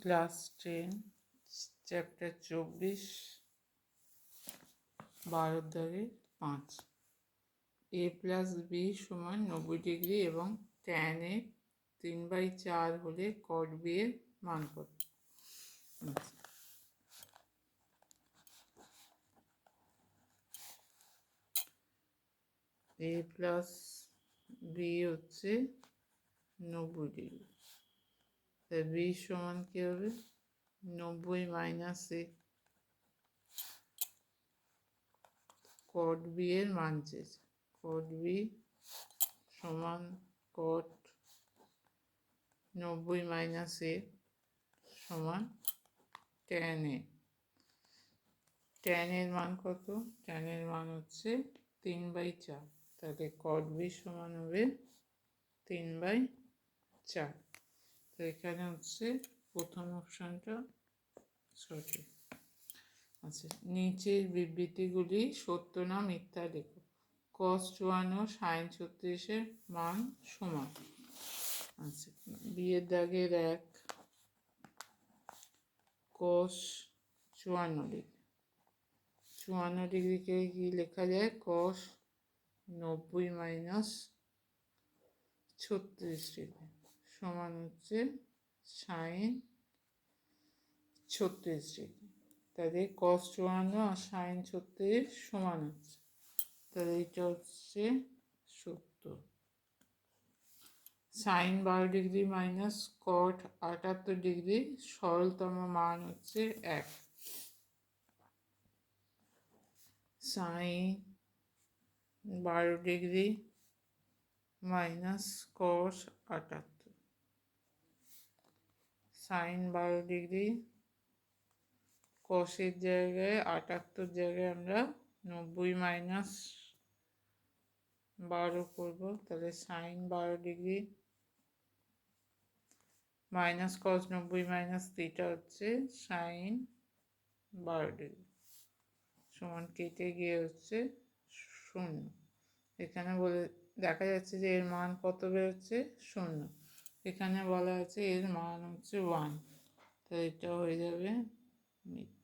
Class 10 chapter 24 12-5 a plus b সমান 90 degree এবং tan এ 3/4 হলে cot b এর মান কত? a প্লাস বি হচ্ছে 90 ডিগ্রি, তাই বি সমান কি হবে? 90 মাইনাস এ, cot b এর মান চেয়েছে। cot b সমান cot 90 মাইনাস এ সমান tan এ। tan এর মান কত? tan এর মান হচ্ছে 3/4, তাহলে cot b সমান হবে 3/4। তো এখানে হচ্ছে প্রথম অপশনটা সঠিক। আচ্ছা, নিচের বিবৃতিগুলি সত্য না মিথ্যা লেখো। cos 54 ও sin 36 মান সমান। আচ্ছা, বিয়ের দাগের 1 cos 54 ডিগ্রি, 54 ডিগ্রিকে কি লেখা যায়? cos 90 মাইনাস 36 ডিগ্রি সমান হচ্ছে sin 36 ডিগ্রি। তাহলে cos 54 আর sin 36 সমান হচ্ছে, তাহলে এটা হচ্ছে সত্য। sin 12 degree minus cot 78 degree সরলতম মান হচ্ছে 1। sin 12 degree minus cos 78, sin 12 degree cosের জায়গায় 78 জায়গায় আমরা 90 মাইনাস 12 করবো, তাহলে sin 12 degree minus cos 90 minus theta হচ্ছে sin 12 ডিগ্রি সমান কেটে গিয়ে হচ্ছে 0। এখানে বলে দেখা যাচ্ছে যে এর মান কত বেরোচ্ছে? 0। এখানে বলা আছে এর মান হচ্ছে 1, তো এটা হয়ে যাবে মিথ্যা।